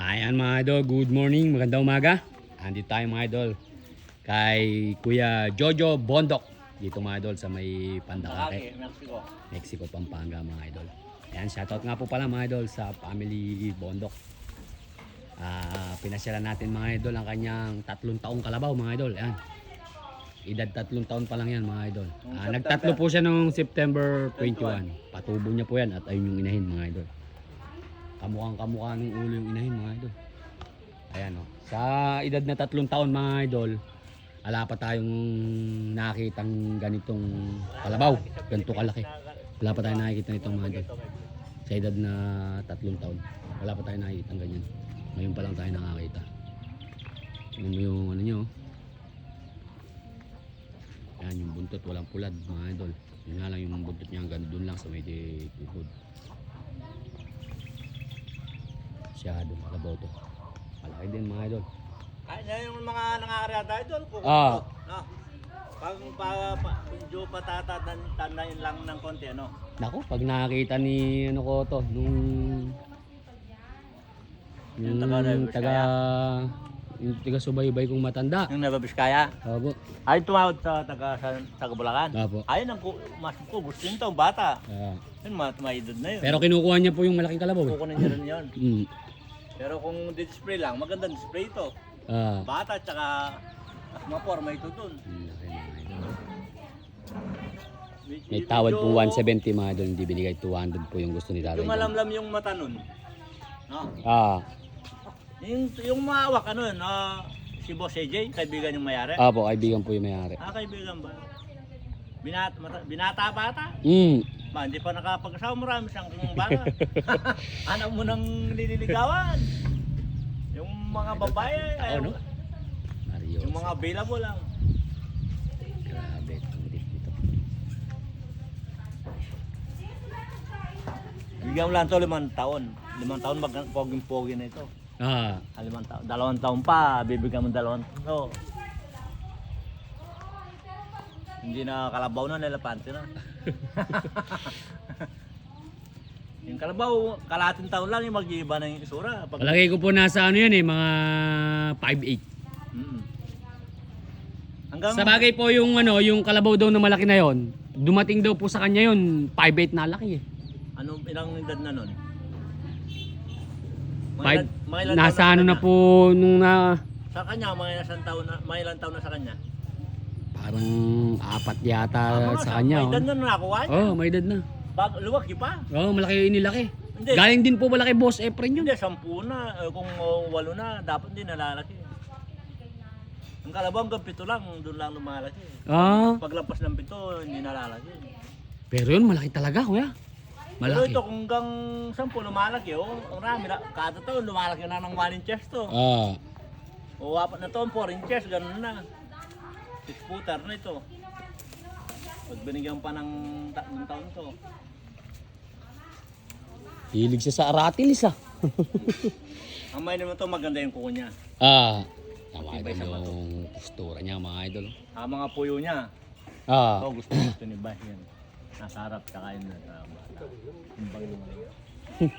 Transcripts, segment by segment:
Ayan mga idol, good morning, magandang umaga. Andito tayo mga idol kay Kuya Jojo Bondok. Dito mga idol sa may Pandakake, Mexico, Pampanga mga idol. Ayan, shoutout nga po pala mga idol sa family Bondok. Pinasyalan natin mga idol ang kanyang 3 taong kalabaw mga idol. Ayan, edad 3 taon pa lang yan mga idol. Nagtatlo po siya noong September 21. Patubo niya po yan at ayun yung inahin mga idol. Kamukhang-kamukha ng ulo yung inahin mga idol. Ayan o. Sa edad na 3 taon mga idol, wala pa tayong nakitang ganitong kalabaw. Ganito kalaki. Wala pa tayong nakikita nitong mga idol. Sa edad na 3 taon, wala pa tayong nakikita ganyan. Ngayon pa lang tayo nakakita. Tingnan mo yung ano nyo. Ayan yung buntot, walang pulad mga idol. Yun nga lang yung buntot niya hanggang doon lang sa may tuhod. Masyadong kalabaw to. Malaki din mga idol. Ay, yung mga nangakarya idol, kukunto. No? Pag medyo patatanayin lang ng konti, ano? Naku, pag nakakita ni ano ko to, yung taga subaybay kong matanda. Yung Nababiskaya. Opo. Ay, tumawad sa taga Bulacan. Opo. Ayun ang mas ko, gusto nito ang bata. Yun, maidod na yun. Pero kinukuha niya po yung malaking kalabaw. Kukunin niya rin yun. Mm. Pero kung display lang, magandang display ito. Ah. Bata, tsaka maporma ito dun. May tawad po 170 mga idol, hindi binigay 200 po yung gusto ni tatay. Yung malamlam yung mata nun. No? Yung maawak, ano yun, si Boss AJ, kaibigan yung mayari. Opo, kaibigan po yung may-ari. Kaibigan ba? Binata-bata? Ba, hindi pa nakapag-asawa, marami siyang bata. Anak mo nang nililigawan. Yung mga babae, Ano? Mario. yung mga available lang. Grabe, ang dito. Bigyan mo lang ito 5 taon. 5 taon poging-pogi na ito. 5 taon. 2 taon pa, bibigyan mo 2 taon. So, hindi na kalabaw na, nilapante na. Yung kalabaw, kalahating taon lang yung mag-iiba na yung isura. Palagay ko po nasa ano yan mga 5'8". Hanggang Sa bagay po yung ano, yung kalabaw daw na malaki na yon, dumating daw po sa kanya yon 5'8" na laki eh. ano, ilang edad na nun? Nasa ano na po nung Sa kanya, mga ilang taon na sa kanya? parang 4 yata sa kanya. May edad na nakuha niya. Oh, may edad na. Luwag pa. Oh, malaki yung inilaki. Hindi. Galing din po malaki Boss Efren yun. Hindi, 10 na. Kung 8 na, dapat din nalalaki. Ang kalabaw hanggang 7 lang, doon lang lumalaki. Paglampas ng 7, hindi nalalaki. Pero yun, malaki talaga kuya. Pero Malaki. ito, kung hanggang 10 lumalaki, ang rami na. Kada taon, lumalaki na ng 1 inches to. O 4 na taon, 4 inches, ganun na. 6-footer na ito. Pag binigyan pa ng 3 taon to. Hilig siya sa aratilis Ang may naman to, maganda yung kuko niya. Tama ito yung postura niya mga idol. Mga puyo niya. Ito, gusto ni Bah yan. Nasa harap, kakain na sa bata. Timbang naman yan.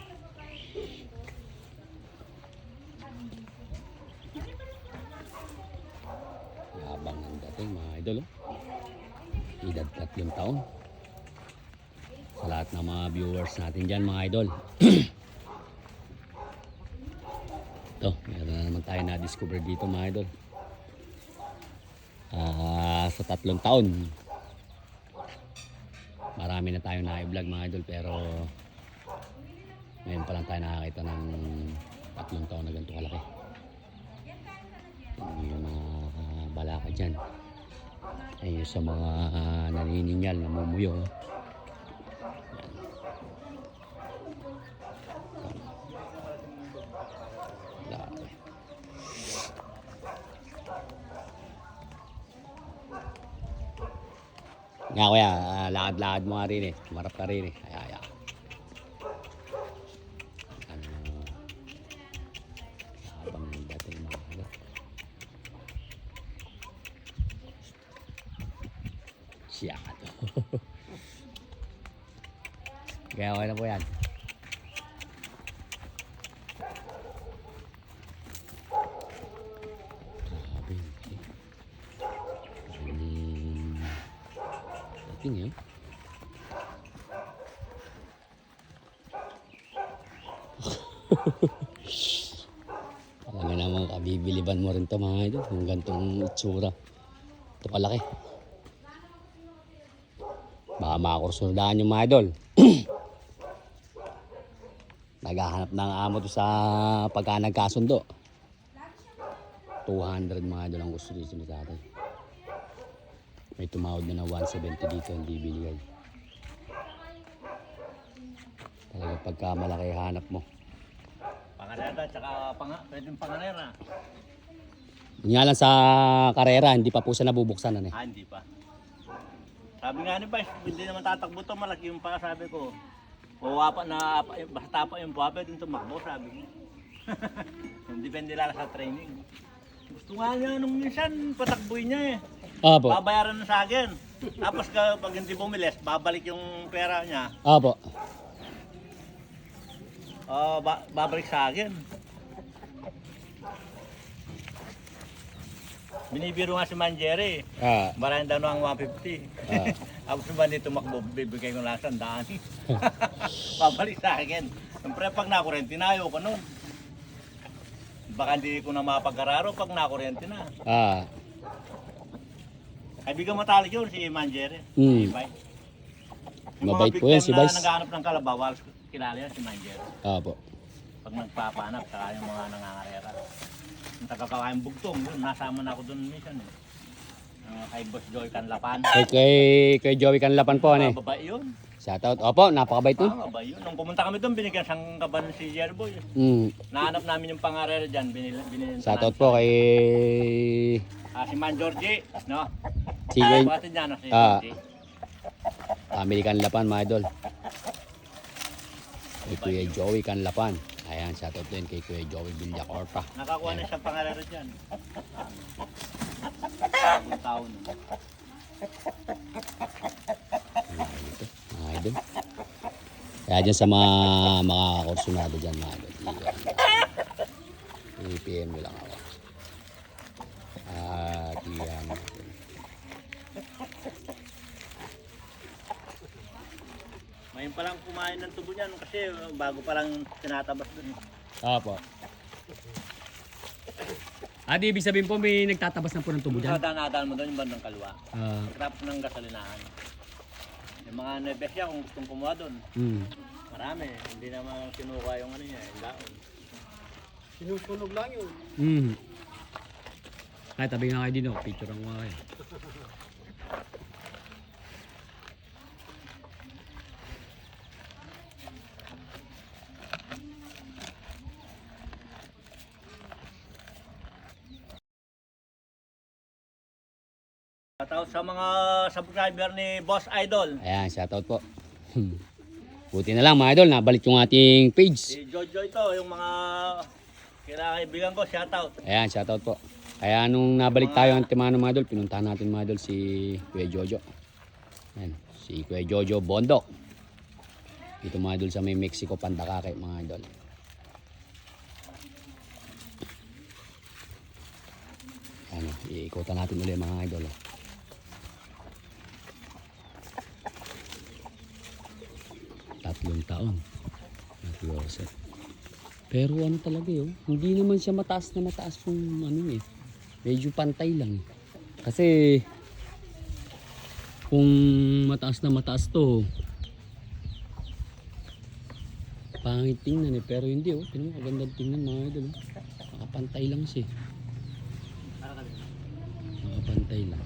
Labang ng dating mga idol. Edad 3 taon. Sa lahat ng mga viewers natin dyan mga idol. Ito, meron na naman tayo na-discover dito mga idol. Sa 3 taon. Marami na tayo na-vlog mga idol pero ngayon pa lang tayo nakakita ng 3 taon na ganito kalaki. Yung mga balaka dyan. Ayun sa mga nanininyal, namumuyo. Nga kuya, lakad-lakad mo nga rin eh. Marap ka rin eh. Ay. Habang dating mga halat. Siya ka to. Kaya okay na po yan. eh. Alam naman kabibiliban mo rin to mga idol. Yung gantong itsura. Ito kalaki. Baka makakursundahan yung mga idol. Naghahanap ng amo to sa pagka nagkasundo. 200 mga idol ang gusto dito sa atin. May tumawad na ng 170 dito, hindi binigay. Talaga pagka malaki hanap mo. Pangalera, tsaka pwedeng pangalera. Yun nga lang sa karera, hindi pa po siya nabubuksan. Ano, eh. Hindi pa. Sabi nga ni Vice, hindi naman tatakbo to, malaki yung pa, sabi ko. Basta pa yung puwa, pwede tumakbo, sabi ko. Depende lang sa training. Gusto nga niya nung minsan, patakbuhin niya eh. Apo. Babayaran na sa akin. Tapos pag hindi bumilis, babalik yung pera niya. Apo. Babalik sa akin. Binibiro nga si Manjeri. Barayan daw ng 150. Tapos ba dito tumakbo, bibigay ko lang 100. Babalik sa akin. Siyempre pag nakurente na, ayaw ko nun. Baka hindi ko na mapag-araro pag nakurente na. Kaibigan matalik yun si Manjeri. Si Vice. Yung Mabait mga po yan si victim Vice. na naghahanap ng kalabaw, kilala yan si Manjeri. Apo. Pag nagpapanap, saka yung mga nangangarera. Yung taga-kakain bugtong, yun, nasama na ako doon minsan eh. Kay Boss Joy Canlapan. Kay Joey Canlapan po, ano eh. Babae yun. Shoutout. Opo, napakabait nun. Babae yun. Nung pumunta kami doon, binigyan siyang kaban si Jerboy. Nahanap namin yung pangarera dyan, binili. Shoutout po kay... si Man Georgie, no? Si Kuya- Bakit dyan, si Georgie. Family Canlapan, mga idol. Kay Kuya Joey Canlapan. Ayan, shoutout din kay Kuya Joey Villacorta. Nakakuha na siyang pangarera dyan. Ang taon. Mga idol. Kaya dyan sa mga kursunado dyan, mga idol. I-PM nyo lang ako. At iyan. Ngayon pa lang kumain ng tubo niyan kasi bago pa lang tinatabas doon. Opo. Di ibig sabihin po may nagtatabas na po ng tubo dyan? Nadaan mo doon yung bandang kalwa. Ah, Tapos ng gasolinahan. Yung mga nebesya kung gustong kumuha doon. Marami. Hindi naman kinukuha yung ano niya, yung laon. Sinusunog lang yun. Ay, tabi nga kayo din, oh. Picture ang mga kayo. Shoutout sa mga subscriber ni Boss Idol. Ayan, shoutout po. Buti na lang mga idol, nabalik yung ating page. Si Jojo ito, yung mga kaibigan ko, shoutout. Ayan, shoutout po. Kaya nung nabalik tayo ang Timano mga idol, pinuntahan natin mga idol si Kuya Jojo. Ayan, si Kuya Jojo Bondok. Dito mga idol sa may Mexico, Pandakake mga idol. Ayan, iikutan natin ulit mga idol. 3 taon. Joseph. Pero ano talaga yun, hindi naman siya mataas na mataas yung ano eh. Medyo pantay lang eh. Kasi kung mataas na mataas to, pangit tingnan eh. Pero hindi oh, tingnan mo, magandang tingnan mga idol oh. Nakapantay lang siya. Nakapantay lang.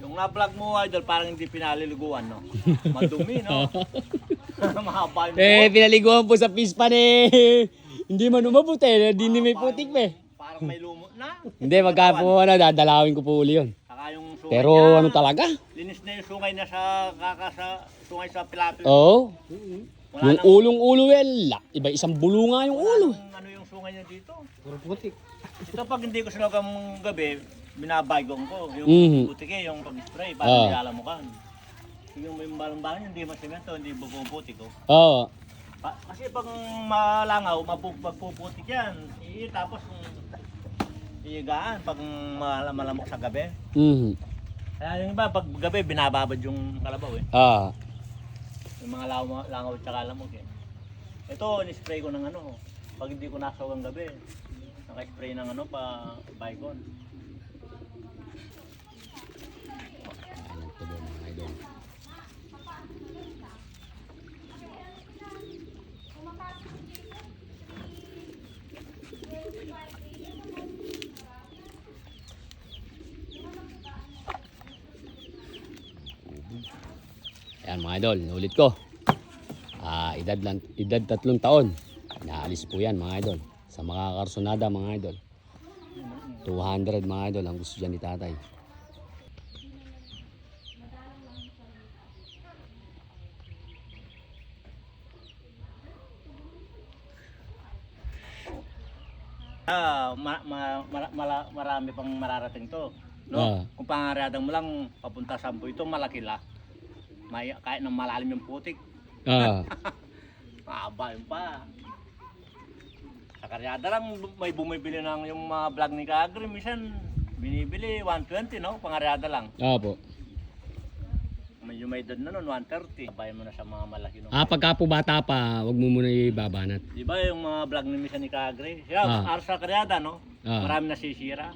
Yung na-vlog mo, Idol, parang hindi pinaliliguan, no? Madumi, no? Mahaba yung Pinaliguan po sa pispan eh. Hindi man umabot eh, hindi may putik pa eh. Parang may lumot na. Hindi, magka po dadalawin ko po uli yun. Saka yung sungay Pero niya, ano talaga? linis na yung sungay na sa sungay sa pilapil. Oo. Wala Yung nang- ulong-ulo iba isang bulunga yung wala ulo. nang ano yung sungay niya dito. Puro putik. Ito pag hindi ko sinugang gabi, binabaygong ko. Yung Mhm. butike, yung pag-spray, para hindi alamukan. Yung may balang-balang, hindi masimento, hindi bububuti ko. Oo. Kasi pag malangaw, mapuputik yan. Tapos iigaan pag malamok sa gabi. Mhm. Kaya yung iba, pag gabi, binababad yung kalabaw eh. Ah. Yung mga langaw at saka lamok eh. Ito, ni-spray ko ng ano, pag hindi ko nasaw ang gabi, naka-spray ng ano pa, Baygon. Ayan ang tubo mga idol. Ayan mga idol, ulit ko. Edad 3 taon. Inaalis po yan mga idol. Sa mga karsonada mga idol. 200 mga idol ang gusto dyan ni tatay. Marami pang mararating to. No? Ah. Kung pangaradang mo lang papunta sa ito, malaki la. Kahit nang malalim yung putik, Ah. mahaba yun pa. Sa karyada lang may bumibili ng yung mga vlog ni Kagri, minsan binibili 120 no, pangaryada lang. Opo. Medyo may edad na nun, 130. Bayan mo na sa mga malaki no. Pagka po bata pa, wag mo muna ibabanat. Di ba yung mga vlog ni minsan ni Kagri? Siya, aras sa karyada no, marami nasisira.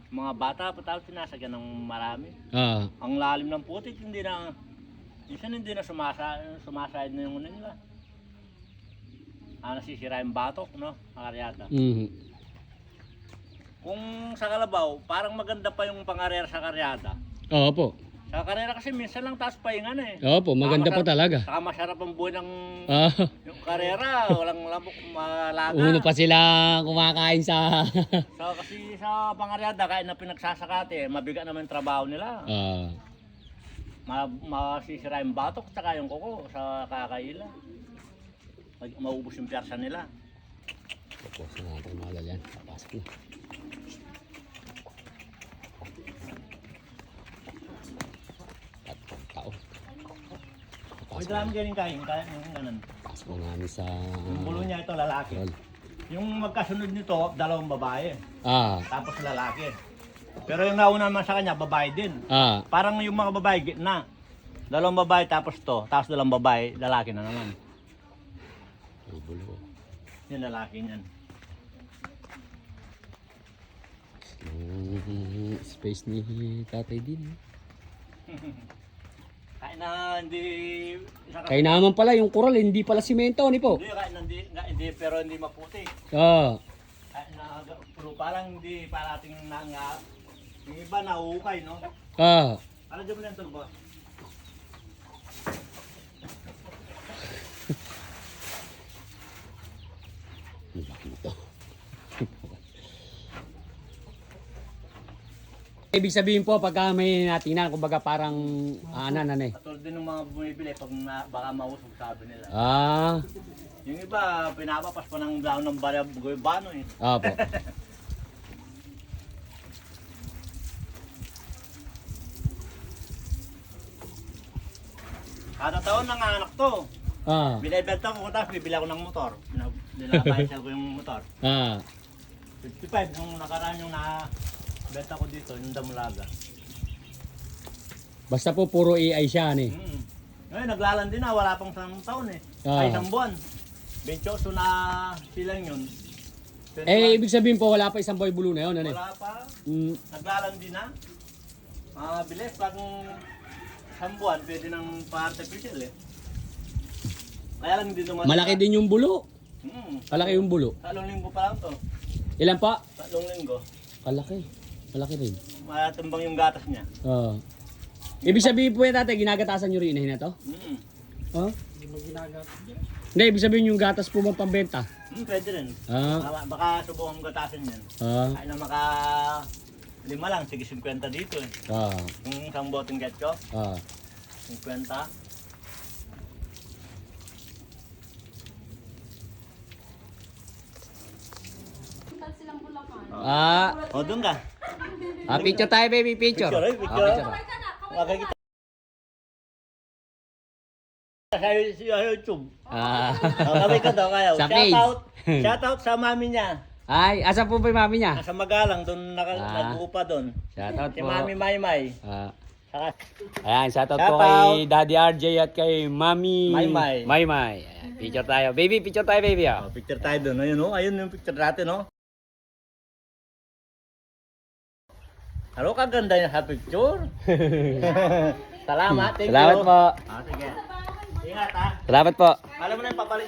Mga bata pa tapos sinasagyan ng marami. Ang lalim ng putik, hindi na, minsan hindi na sumasayad na yung una nila. Nasisira yung batok, no? Karyada. Mhm. Kung sa kalabaw, parang maganda pa yung pangarera sa karyada. Opo. Sa karera kasi minsan lang taas pahingan eh. Opo, maganda po talaga. Saka masarap ang buhay ng Ah. yung karera, walang lamok malaga. Uno pa sila kumakain sa So kasi sa pangaryada, kahit na pinagsasakate, mabigat naman yung trabaho nila. Masisira yung batok at yung kuko sa kakaila. Maubos yung pyarsa nila. Pupusin natin mga idol yan. Papasok na. Tatlong tao. Pwede namin galing kain yung ganun. Pasok na namin sa Yung bulo niya ito, lalaki. Rol. Yung magkasunod nito, dalawang babae. Ah. Tapos lalaki. Pero yung nauna naman sa kanya, babae din. Ah. Parang yung mga babae, gitna. Dalawang babae tapos to, tapos dalawang babae, lalaki na naman. Ay, bulo. Yung lalaki niyan. Space ni tatay din. Kahit na hindi... Kaya naman pala yung coral, hindi pala simento, ni po. Hindi, kahit na hindi, pero hindi maputi. Ah. Kahit na puro parang hindi parating na nga. Yung iba nahuhukay, no? Ah. Ano dyan mo lang ito, boss? Ang laki nito. Ibig sabihin po, pagka may natingnan, kumbaga parang eh. Katulad din ng mga bumibili pag baka mausog sabi nila. Ah. Yung iba, pinapapas pa ng dahon ng bano eh. Opo. Kada taon nanganak to. Ah. Binibenta ko tapos bibili ako ng motor. Binabayasal ko yung motor. Ah. 55 nung nakaraan yung benta ko dito, yung Damulaga. Basta po puro AI siya, ni. Ngayon, naglalandi na, wala pang 1 taon eh. Ay, 1 buwan. 28 na silang yun. 21. Ibig sabihin po, wala pa isang boy blue na yun, ano? Wala pa. Mm. Naglalandi na. Bilis, pag 1 buwan, pwede ng pa-artificial eh. Kaya lang hindi naman. Malaki din yung bulo. Malaki yung bulo. 3 linggo pa lang to. Ilan pa? 3 linggo. Malaki. Malaki rin. Matumbang yung gatas niya. Ibig sabihin po yan, tatay, ginagatasan nyo rin inahin na to? Hindi mo ginagatas. Hindi, ibig sabihin yung gatas po bang pambenta? Pwede rin. Baka subukan mo gatasin yan. Kaya na maka 5 lang, sige 50 dito eh. Yung isang boteng get ko, 50. O, doon ka. Picture tayo, baby, picture. Picture. Picture. Wagay kita. Sa YouTube. Ah. Kami ka daw kayo. Sa page. Shoutout sa mami niya. Ay, asa po ba yung mami niya? Sa Magalang, doon nag-uupa doon. Shoutout Si po. Mami Maymay. Ah. Saka, Ayan, shoutout po Shoutout. kay Daddy RJ at kay Mami Maymay. Maymay. Ayan, picture tayo. Baby, picture tayo, baby. Oh. picture tayo doon. Ayun, oh. Ayun yung picture natin, oh. Ano kaganda niya sa picture? Salamat, thank Salamat you. po. Sige. Ingat ha. Salamat po. Alam mo na yung papalit.